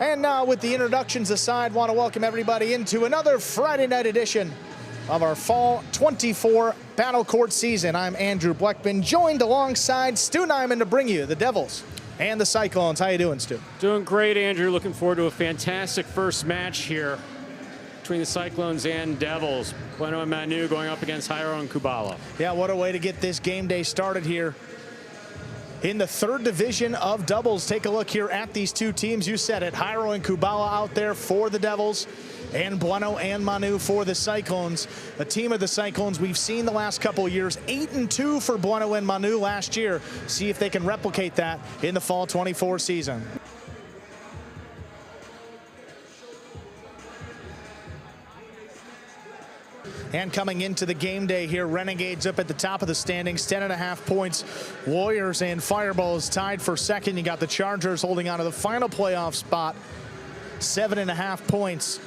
And now, with the introductions aside, want to welcome everybody into another Friday night edition of our Fall 24 Battle Court season. I'm Andrew Bleckman, joined alongside Stu Nyman to bring you the Devils and the Cyclones. How you doing, Stu? Doing great, Andrew. Looking forward to a fantastic first match here between the Cyclones and Devils. Bueno and Manu going up against Jairo and Kubala. Yeah, what a way to get this game day started here in the third division of doubles. Take a look here at these two teams. You said it, Jairo and Kubala out there for the Devils, and Bueno and Manu for the Cyclones. A team of the Cyclones we've seen the last couple of years, 8-2 for Bueno and Manu last year. See if they can replicate that in the Fall 24 season. And coming into the game day here, Renegades up at the top of the standings, 10.5 points. Warriors and Fireballs tied for second. You got the Chargers holding on to the final playoff spot, 7.5 points.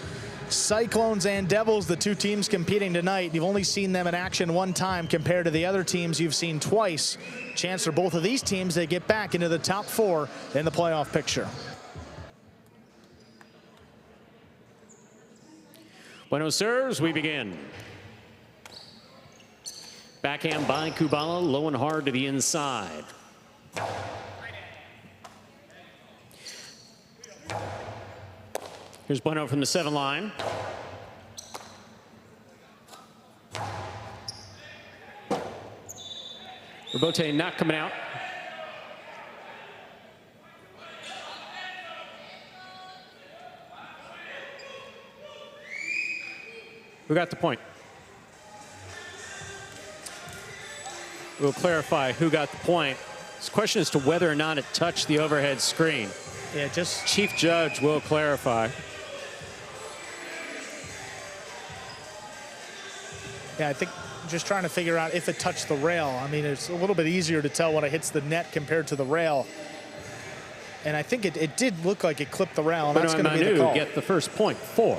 Cyclones and Devils, the two teams competing tonight. You've only seen them in action one time compared to the other teams you've seen twice. Chance for both of these teams to get back into the top four in the playoff picture. Bueno serves, we begin. Backhand by Kubala, low and hard to the inside. Here's Bueno from the 7 line. Robote not coming out. Who got the point? We'll clarify who got the point. This question is to whether or not it touched the overhead screen. Yeah, just Chief Judge will clarify. Yeah, I think just trying to figure out if it touched the rail. I mean, it's a little bit easier to tell when it hits the net compared to the rail. And I think it did look like it clipped the rail, and that's going to be the call. Get the first point for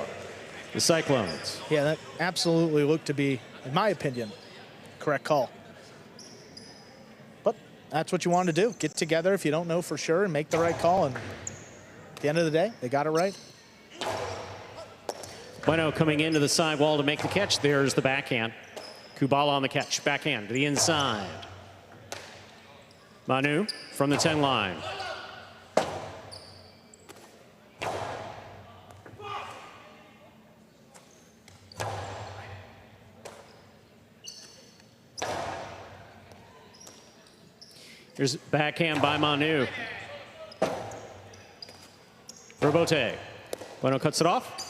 the Cyclones. Yeah, that absolutely looked to be, in my opinion, correct call. But that's what you want to do. Get together if you don't know for sure and make the right call. And at the end of the day, they got it right. Bueno coming into the sidewall to make the catch. There's the backhand. Kubala on the catch. Backhand to the inside. Manu from the 10 line. Here's backhand by Manu. Robote. Bueno cuts it off.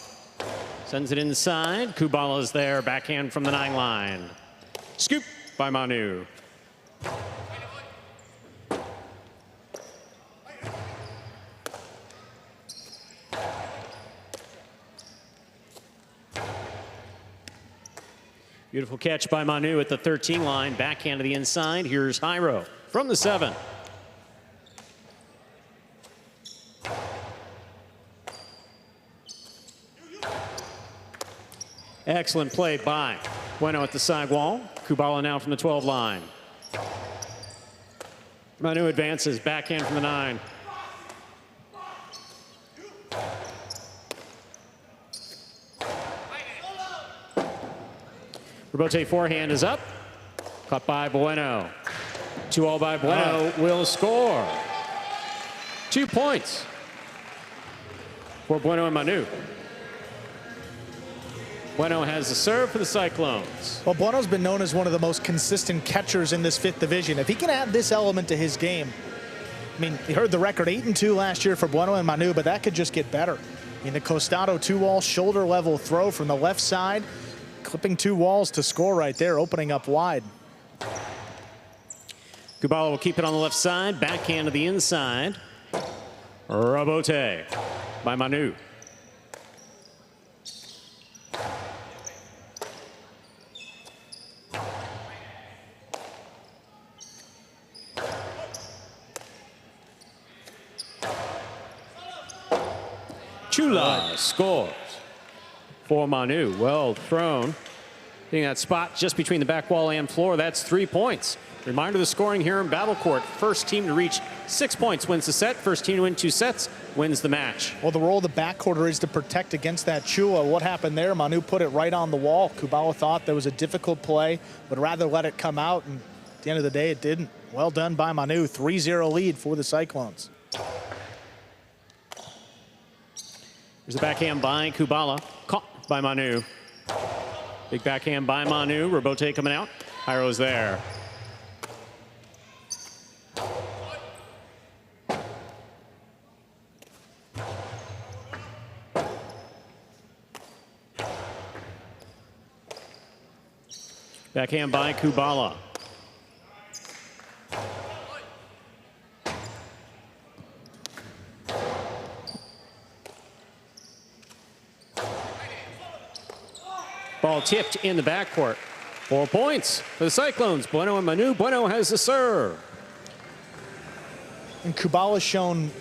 Sends it inside. Kubala's there. Backhand from the 9 line. Scoop by Manu. Beautiful catch by Manu at the 13 line. Backhand to the inside. Here's Jairo from the 7. Excellent play by Bueno at the sidewall. Kubala now from the 12 line. Manu advances, backhand from the 9. Robote forehand is up. Caught by Bueno. 2-all by Bueno will score. 2 points for Bueno and Manu. Bueno has the serve for the Cyclones. Well, Bueno's been known as one of the most consistent catchers in this 5th division. If he can add this element to his game, I mean, you heard the record, 8-2 last year for Bueno and Manu, but that could just get better. I mean, the Costado 2-wall shoulder level throw from the left side, clipping 2 walls to score right there, opening up wide. Kubala will keep it on the left side, backhand to the inside. Robote by Manu. Chula scores for Manu. Well thrown. Hitting that spot just between the back wall and floor. That's 3 points. Reminder of the scoring here in Battle Court. First team to reach 6 points wins the set. First team to win 2 sets wins the match. Well, the role of the backcourter is to protect against that Chua. What happened there? Manu put it right on the wall. Kubala thought there was a difficult play, would rather let it come out, and at the end of the day, it didn't. Well done by Manu. 3-0 lead for the Cyclones. There's a backhand by Kubala, caught by Manu. Big backhand by Manu. Robote coming out. Jairo's there. Backhand by Kubala. Ball tipped in the backcourt. 4 points for the Cyclones. Bueno and Manu. Bueno has the serve. And Kubala's shown,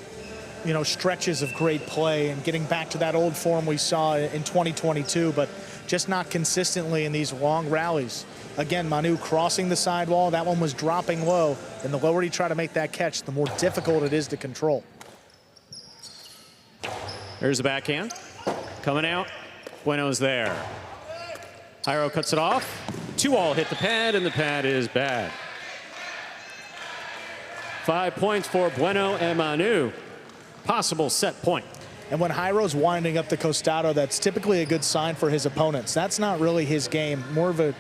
stretches of great play and getting back to that old form we saw in 2022, but just not consistently in these long rallies. Again, Manu crossing the sidewall. That one was dropping low, and the lower he tried to make that catch, the more difficult it is to control. There's the backhand. Coming out. Bueno's there. Jairo cuts it off. 2-all hit the pad, and the pad is bad. 5 points for Bueno and Manu. Possible set point. And when Jairo's winding up the costado, that's typically a good sign for his opponents. That's not really his game. More of a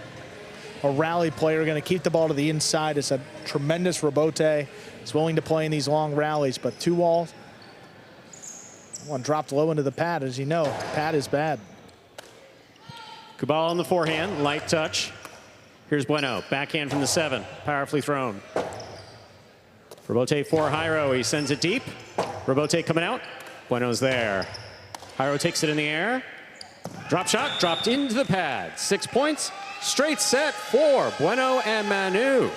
rally player, going to keep the ball to the inside. It's a tremendous rebote. He's willing to play in these long rallies, but 2-all. One dropped low into the pad, as you know. The pad is bad. Kubala on the forehand, light touch. Here's Bueno, backhand from the 7, powerfully thrown. Rebote for Jairo, he sends it deep. Rebote coming out, Bueno's there. Jairo takes it in the air. Drop shot, dropped into the pad. 6 points, straight set for Bueno and Manu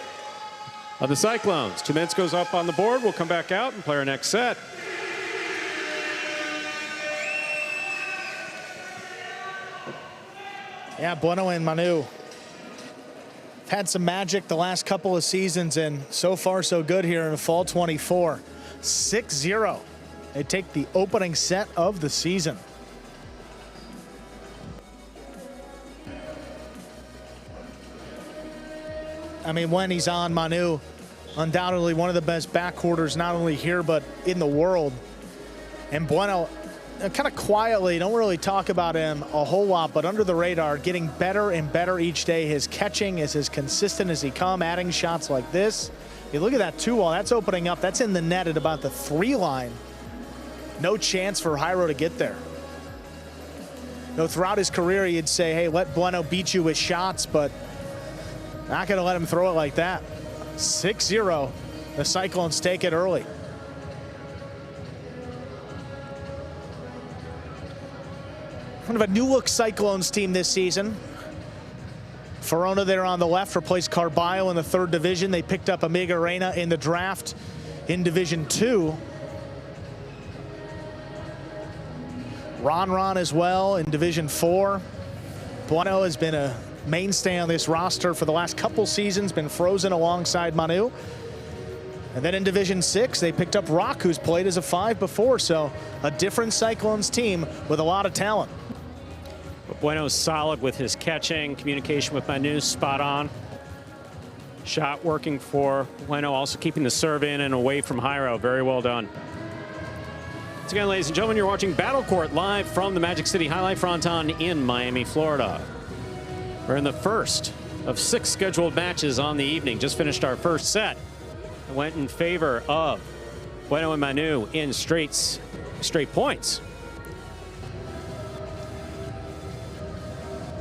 of the Cyclones. 2 minutes goes up on the board. We'll come back out and play our next set. Yeah, Bueno and Manu had some magic the last couple of seasons, and so far so good here in the fall 24. 6-0. They take the opening set of the season. I mean, when he's on, Manu, undoubtedly one of the best backcourters, not only here, but in the world. And Bueno, kind of quietly, don't really talk about him a whole lot, but under the radar, getting better and better each day. His catching is as consistent as he come, adding shots like this. You look at that 2-all, that's opening up. That's in the net at about the 3 line. No chance for Jairo to get there. Throughout his career, he'd say, hey, let Bueno beat you with shots, but not going to let him throw it like that. 6-0. The Cyclones take it early. Kind of a new-look Cyclones team this season. Verona there on the left replaced Carballo in the 3rd division. They picked up Amiga Arena in the draft in Division 2. Ron as well in Division 4. Bueno has been a mainstay on this roster for the last couple seasons, been frozen alongside Manu. And then in Division 6, they picked up Rock, who's played as a 5 before, so a different Cyclones team with a lot of talent. But Bueno's solid with his catching, communication with Manu, spot on. Shot working for Bueno, also keeping the serve in and away from Jairo. Very well done. Once again, ladies and gentlemen, you're watching Battle Court live from the Magic City Jai-Alai Fronton in Miami, Florida. We're in the first of 6 scheduled matches on the evening. Just finished our first set. It went in favor of Bueno and Manu in straight points.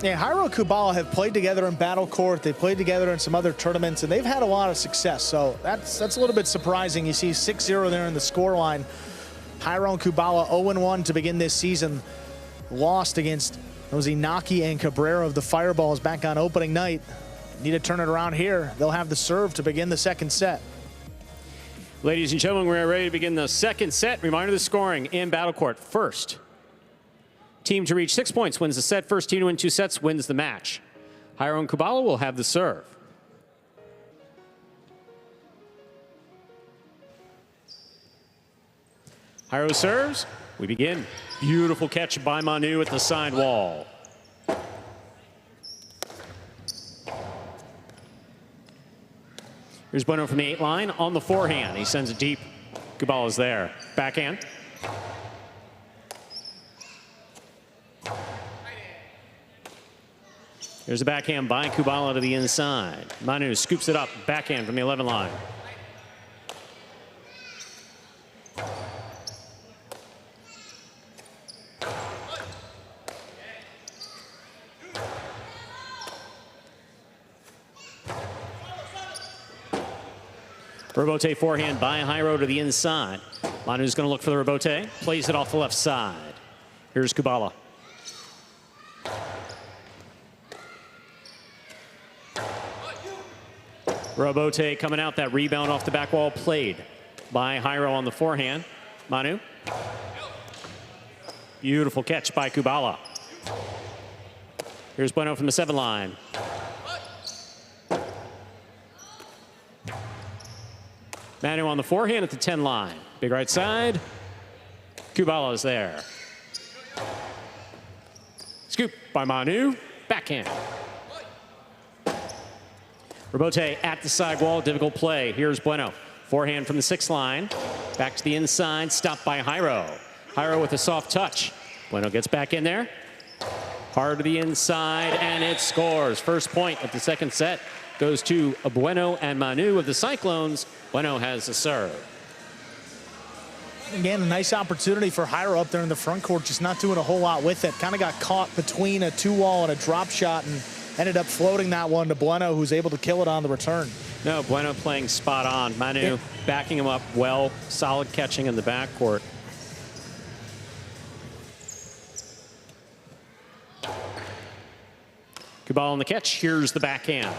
Yeah, Jairo and Kubala have played together in Battle Court. They've played together in some other tournaments, and they've had a lot of success. So that's a little bit surprising. You see 6-0 there in the scoreline. Jairo and Kubala 0-1 to begin this season. Lost against those Inaki and Cabrera of the Fireballs back on opening night. Need to turn it around here. They'll have the serve to begin the second set. Ladies and gentlemen, we're ready to begin the second set. Reminder of the scoring in Battle Court. First team to reach 6 points wins the set. First team to win 2 sets wins the match. Jairo and Kubala will have the serve. Jairo serves. We begin. Beautiful catch by Manu at the side wall. Here's Bueno from the 8 line on the forehand. He sends it deep. Kubala's there. Backhand. There's a backhand by Kubala to the inside. Manu scoops it up. Backhand from the 11 line. Rebote forehand by Jairo to the inside. Manu's going to look for the rebote. Plays it off the left side. Here's Kubala. Rebote coming out. That rebound off the back wall played by Jairo on the forehand. Manu. Beautiful catch by Kubala. Here's Bueno from the 7 line. Manu on the forehand at the 10 line. Big right side. Kubala is there. Scoop by Manu. Backhand. Rebote at the side wall. Difficult play. Here's Bueno. Forehand from the 6 line. Back to the inside. Stopped by Jairo. Jairo with a soft touch. Bueno gets back in there. Hard to the inside, and it scores. First point of the second set goes to Bueno and Manu of the Cyclones. Bueno has the serve. Again, a nice opportunity for Jairo up there in the front court, just not doing a whole lot with it. Kind of got caught between a 2-wall and a drop shot and ended up floating that one to Bueno, who's able to kill it on the return. No, Bueno playing spot on. Manu backing him up well. Solid catching in the backcourt. Kubala on the catch. Here's the backhand.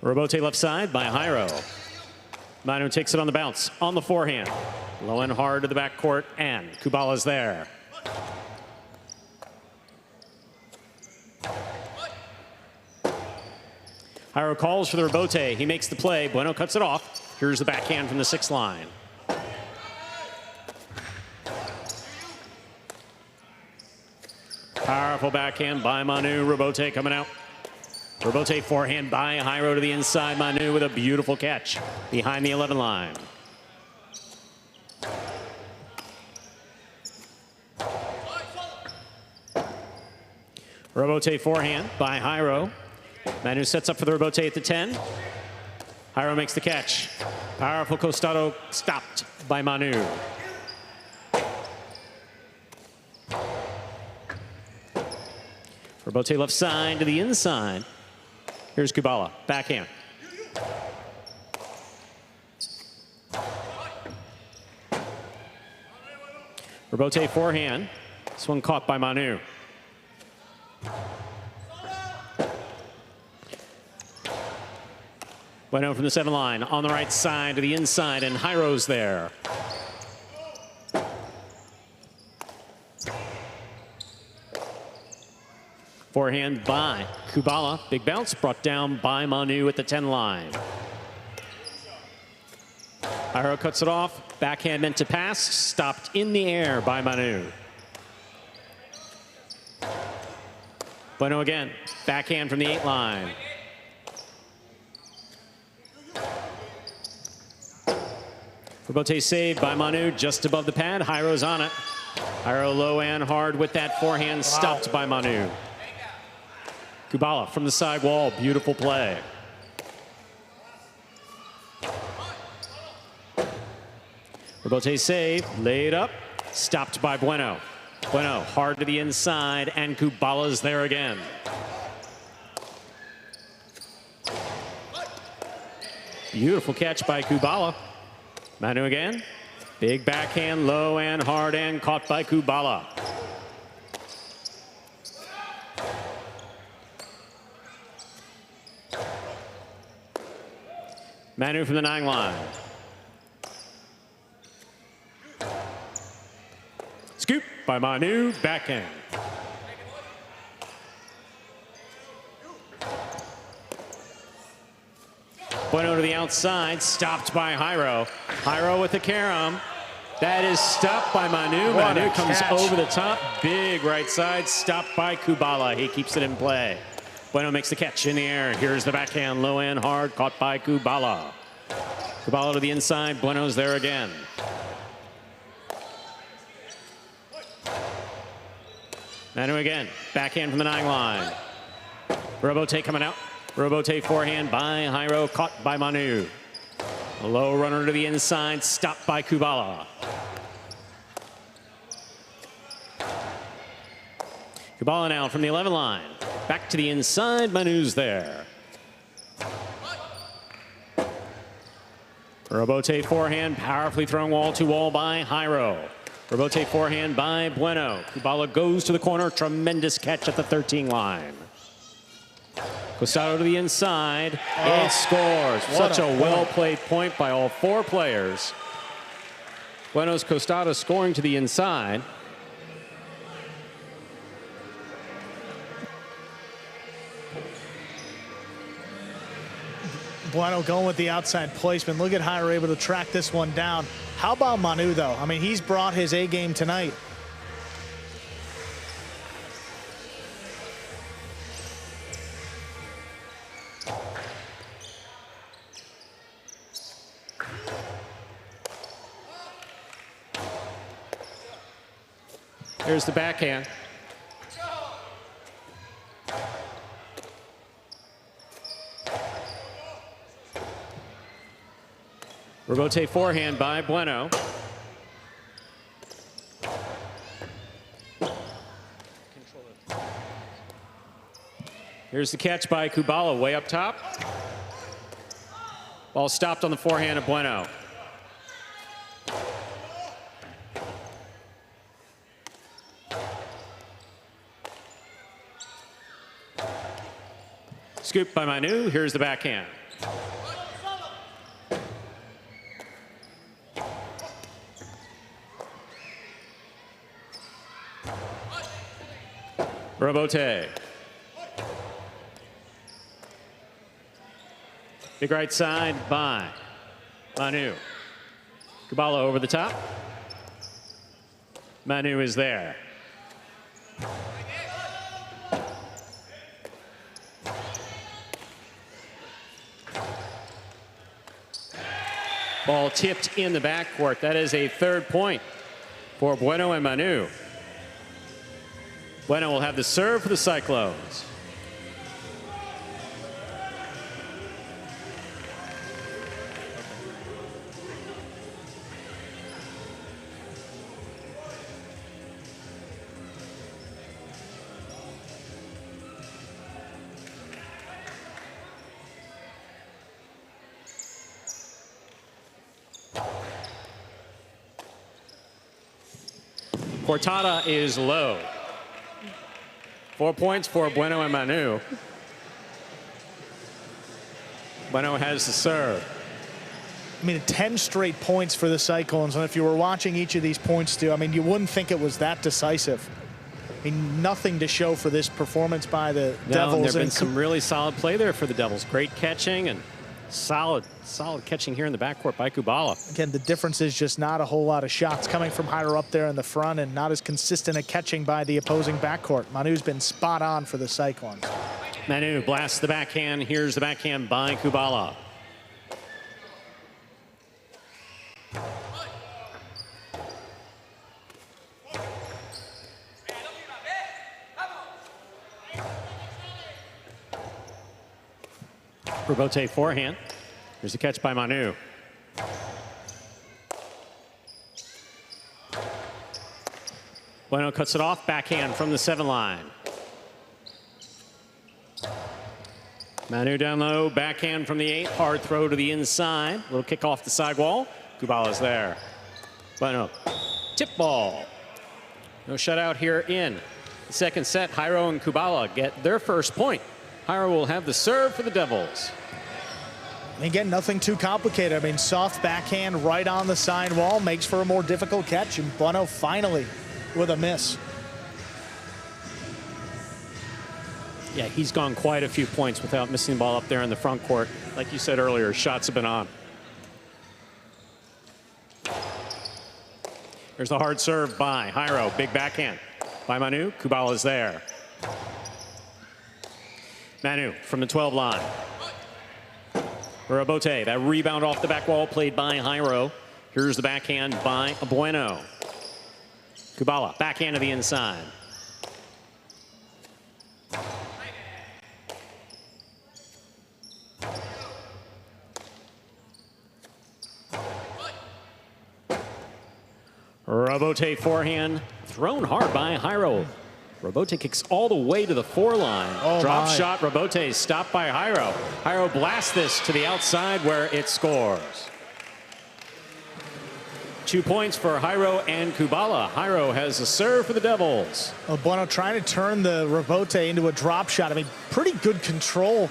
Rebote left side by Jairo. Manu takes it on the bounce. On the forehand. Low and hard to the backcourt, and Kubala's there. Jairo calls for the rebote. He makes the play. Bueno cuts it off. Here's the backhand from the 6 line. Powerful backhand by Manu. Rebote coming out. Rebote forehand by Jairo to the inside. Manu with a beautiful catch behind the 11 line. Rebote forehand by Jairo. Manu sets up for the rebote at the 10. Jairo makes the catch. Powerful costado stopped by Manu. Rebote left side to the inside. Here's Kubala. Backhand. Rebote forehand. This one caught by Manu. Bueno from the 7 line. On the right side to the inside, and Jairo's there. Forehand by Kubala. Big bounce brought down by Manu at the 10 line. Jairo cuts it off. Backhand meant to pass. Stopped in the air by Manu. Bueno again. Backhand from the 8 line. Rebote saved by Manu just above the pad. Jairo's on it. Jairo low and hard with that forehand. Stopped by Manu. Kubala from the side wall. Beautiful play. Rebote save. Laid up. Stopped by Bueno. Bueno hard to the inside, and Kubala's there again. Beautiful catch by Kubala. Manu again. Big backhand, low and hard, and caught by Kubala. Manu from the 9 line. Scoop by Manu, backhand. Bueno to the outside, stopped by Jairo. Jairo with the carom. That is stopped by Manu. What Manu a comes catch. over the top. Big right side, stopped by Kubala. He keeps it in play. Bueno makes the catch in the air. Here's the backhand, low end, hard, caught by Kubala. Kubala to the inside, Bueno's there again. Manu again, backhand from the 9 line. Robote coming out. Robote forehand by Jairo, caught by Manu. A low runner to the inside, stopped by Kubala. Kubala now from the 11 line. Back to the inside, Manu's there. Robote forehand, powerfully thrown wall-to-wall by Jairo. Robote forehand by Bueno. Kubala goes to the corner, tremendous catch at the 13 line. Costado to the inside, it scores. Such a well-played point by all 4 players. Bueno's Costado scoring to the inside. Bueno going with the outside placement. Look at Jairo able to track this one down. How about Manu, though? I mean, he's brought his A game tonight. Here's the backhand. Robote forehand by Bueno. Here's the catch by Kubala way up top. Ball stopped on the forehand of Bueno. Scoop by Manu. Here's the backhand. Robote. Big right side by Manu. Kubala over the top. Manu is there. Ball tipped in the backcourt. That is a 3rd point for Bueno and Manu. Bueno will have the serve for the Cyclones. Cortada is low. 4 points for Bueno and Manu. Bueno has the serve. I mean, 10 straight points for the Cyclones. And if you were watching each of these points, too, I mean, you wouldn't think it was that decisive. I mean, nothing to show for this performance by the Devils. There's been some really solid play there for the Devils. Great catching and solid catching here in the backcourt by Kubala. Again, the difference is just not a whole lot of shots coming from Jairo up there in the front and not as consistent a catching by the opposing backcourt. Manu's been spot on for the Cyclones. Manu blasts the backhand. Here's the backhand by Kubala. Robote forehand. Here's the catch by Manu. Bueno cuts it off, backhand from the 7 line. Manu down low, backhand from the 8, hard throw to the inside. Little kick off the sidewall. Kubala's there. Bueno, tip ball. No shutout here in the 2nd set. Jairo and Kubala get their 1st point. Jairo will have the serve for the Devils. Again, nothing too complicated. I mean, soft backhand right on the sidewall makes for a more difficult catch, and Bueno finally with a miss. Yeah, he's gone quite a few points without missing the ball up there in the front court. Like you said earlier, shots have been on. There's the hard serve by Jairo. Big backhand by Manu. Kubala is there. Manu from the 12 line. Robote, that rebound off the back wall played by Jairo. Here's the backhand by Bueno. Kubala, backhand to the inside. Robote forehand, thrown hard by Jairo. Robote kicks all the way to the 4 line. Oh, drop my. shot, Robote stopped by Jairo. Jairo blasts this to the outside where it scores. 2 points for Jairo and Kubala. Jairo has a serve for the Devils. Well, Bueno trying to turn the Robote into a drop shot. I mean, pretty good control.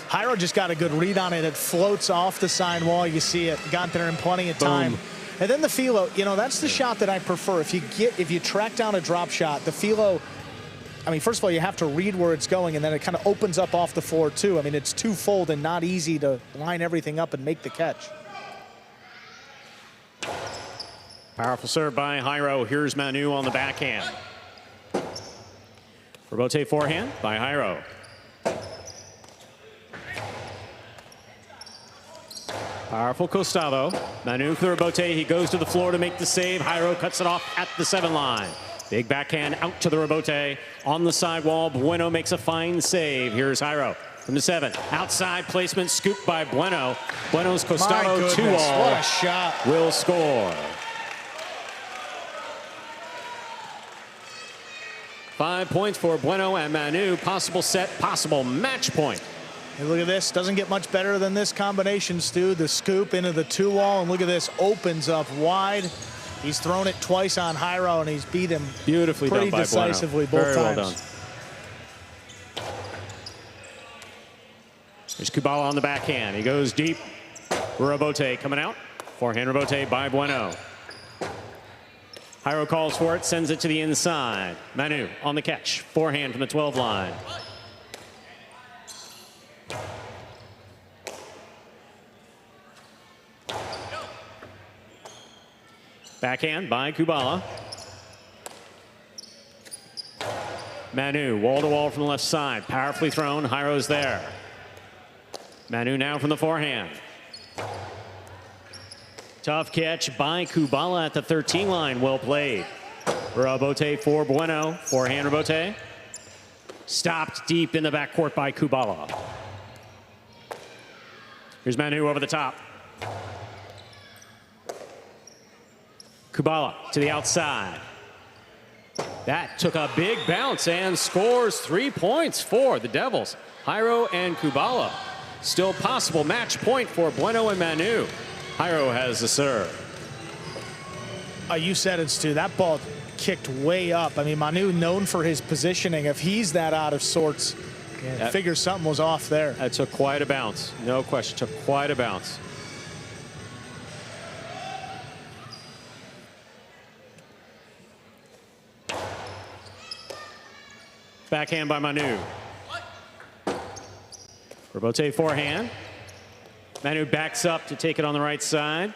Jairo just got a good read on it. It floats off the side wall. You see it. Got there in plenty of time. Boom. And then the Philo, you know, that's the shot that I prefer. If you track down a drop shot, the Philo, I mean, first of all, you have to read where it's going, and then it kind of opens up off the floor, too. I mean, it's twofold and not easy to line everything up and make the catch. Powerful serve by Jairo. Here's Manu on the backhand. Robote forehand by Jairo. Powerful Costado. Manu for the Robote. He goes to the floor to make the save. Jairo cuts it off at the 7 line. Big backhand out to the Robote. On the sidewall, Bueno makes a fine save. Here's Jairo from the 7. Outside placement, scooped by Bueno. Bueno's Costado 2-all. What a shot. Will score. 5 points for Bueno and Manu. Possible set, possible match point. Hey, look at this. Doesn't get much better than this combination, Stu. The scoop into the 2-wall, and look at this. Opens up wide. He's thrown it twice on Jairo, and he's beat him Beautifully pretty done by decisively Bueno. both Very times. well done. There's Kubala on the backhand. He goes deep. Robote coming out. Forehand Robote by Bueno. Jairo calls for it, sends it to the inside. Manu on the catch. Forehand from the 12 line. Backhand by Kubala. Manu, wall to wall from the left side. Powerfully thrown. Jairo's there. Manu now from the forehand. Tough catch by Kubala at the 13 line. Well played. Robote for Bueno. Forehand Robote. Stopped deep in the backcourt by Kubala. Here's Manu over the top. Kubala to the outside. That took a big bounce and scores 3 points for the Devils. Jairo and Kubala. Still possible match point for Bueno and Manu. Jairo has the serve. You said it, Stu. That ball kicked way up. I mean, Manu known for his positioning. If he's that out of sorts, yeah, figure something was off there. That took quite a bounce. No question. Took quite a bounce. Backhand by Manu. Robote forehand. Manu backs up to take it on the right side.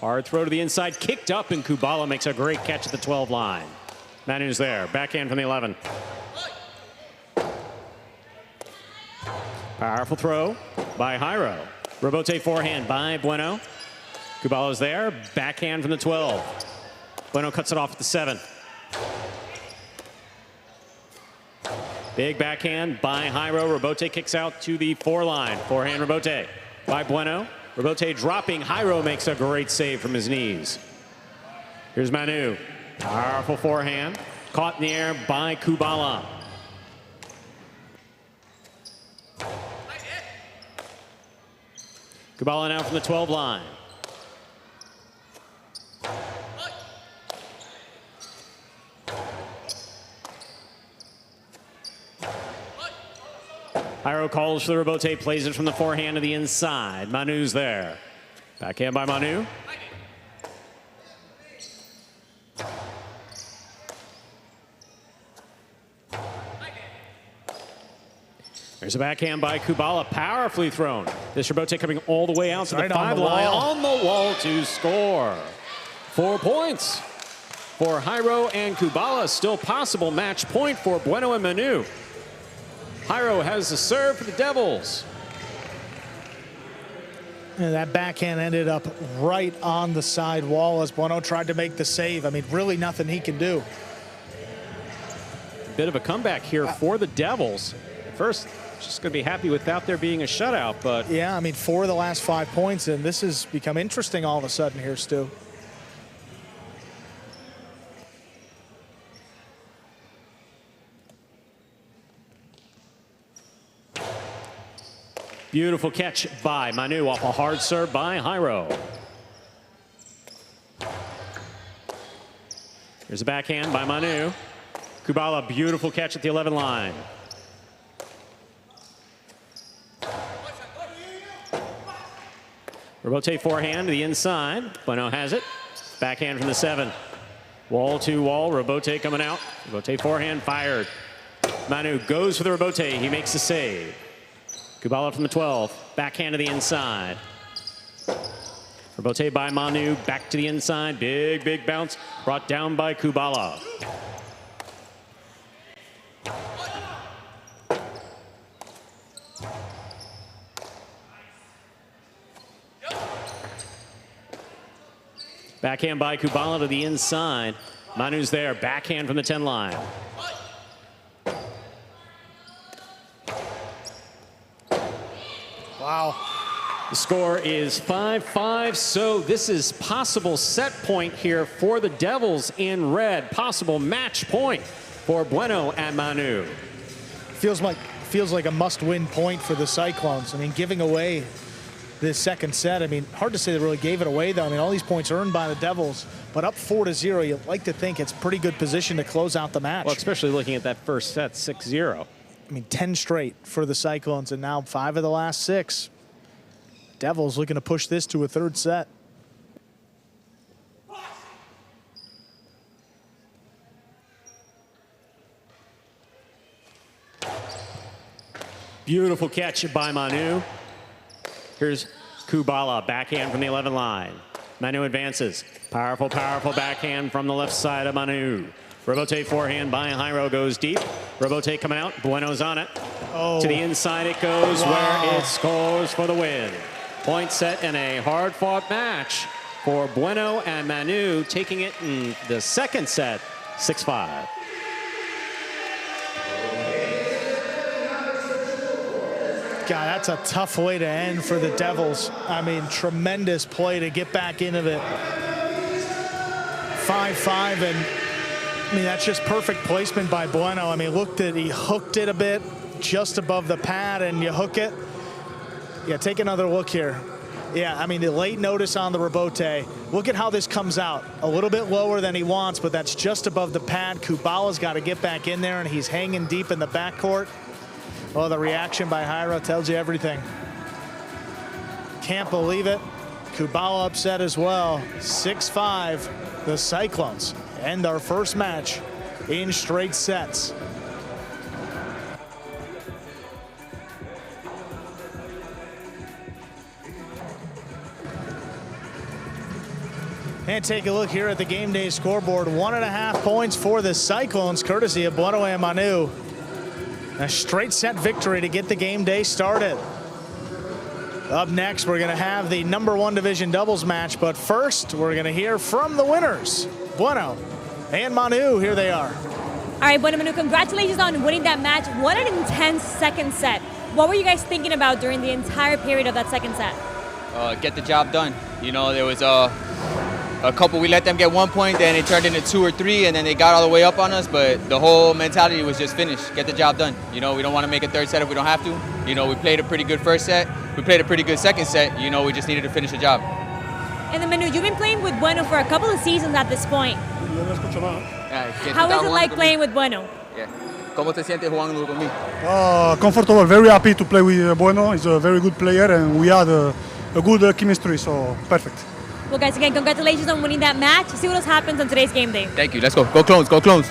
Hard throw to the inside, kicked up, and Kubala makes a great catch at the 12 line. Manu's there, backhand from the 11. Powerful throw by Jairo. Robote forehand by Bueno. Kubala's there, backhand from the 12. Bueno cuts it off at the 7. Big backhand by Jairo. Robote kicks out to the 4 line. Forehand Robote by Bueno. Robote dropping. Jairo makes a great save from his knees. Here's Manu. Powerful forehand. Caught in the air by Kubala. Kubala now from the 12 line. Jairo calls for the Robote, plays it from the forehand to the inside. Manu's there. Backhand by Manu. There's a backhand by Kubala, powerfully thrown. This Robote coming all the way out to the Right on 5 the line, wall. on the wall to score. 4 points for Jairo and Kubala. Still possible match point for Bueno and Manu. Jairo has the serve for the Devils. And that backhand ended up right on the side wall as Bueno tried to make the save. I mean, really nothing he can do. Bit of a comeback here for the Devils. First, just going to be happy without there being a shutout, but Yeah, I mean, 4 of the last 5 points, and this has become interesting all of a sudden here, Stu. beautiful catch by Manu off a hard serve by Jairo. There's a backhand by Manu. Kubala, beautiful catch at the 11 line. Robote forehand to the inside. Bueno has it. Backhand from the 7. Wall to wall. Robote coming out. Robote forehand fired. Manu goes for the Robote. He makes the save. Kubala from the 12. Backhand to the inside. Robote by Manu. Back to the inside. Big, big bounce. Brought down by Kubala. Backhand by Kubala to the inside. Manu's there. Backhand from the 10 line. Wow. The score is 5-5, so this is possible set point here for the Devils in red. Possible match point for Bueno and Manu. Feels like a must-win point for the Cyclones. I mean, giving away this second set. I mean, hard to say they really gave it away, though. I mean, all these points earned by the Devils, but up 4-0, you'd like to think it's pretty good position to close out the match. Well, especially looking at that first set, 6-0. I mean, 10 straight for the Cyclones, and now 5 of the last 6. Devils looking to push this to a third set. Beautiful catch by Manu. Here's Kubala, backhand from the 11 line. Manu advances. Powerful, powerful backhand from the left side of Manu. Robote forehand by Jairo goes deep. Robote coming out. Bueno's on it. Oh. To the inside it goes, Wow. where it scores for the win. Point set in a hard-fought match for Bueno and Manu, taking it in the second set, 6-5. God, that's a tough way to end for the Devils. I mean, tremendous play to get back into it. 5-5, and I mean, that's just perfect placement by Bueno. I mean, he hooked it a bit just above the pad, and you hook it. Yeah, take another look here. Yeah, I mean, the late notice on the Robote. Look at how this comes out. A little bit lower than he wants, but that's just above the pad. Kubala's got to get back in there, and he's hanging deep in the backcourt. Well, the reaction by Jairo tells you everything. Can't believe it. Kubala upset as well. 6-5. The Cyclones end our first match in straight sets. And take a look here at the game day scoreboard. 1.5 points for the Cyclones, courtesy of Bueno and Manu. A straight set victory to get the game day started. Up next, we're going to have the #1 division doubles match, but first, we're going to hear from the winners, Bueno and Manu. Here they are. All right, Bueno, Manu, congratulations on winning that match. What an intense second set. What were you guys thinking about during the entire period of that second set? Get the job done. You know, there was a couple, we let them get 1 point, then it turned into 2 or 3, and then they got all the way up on us, but the whole mentality was just finish, get the job done. You know, we don't want to make a third set if we don't have to. You know, we played a pretty good first set, we played a pretty good second set, you know, we just needed to finish the job. And then, Manu, you've been playing with Bueno for a couple of seasons at this point. How is it like playing with Bueno? Yeah. ¿Cómo te sientes jugando conmigo? Comfortable, very happy to play with Bueno. He's a very good player, and we had a good chemistry, so perfect. Well, guys, again, congratulations on winning that match. See what else happens on today's game day. Thank you, let's go. Go Clones, go Clones.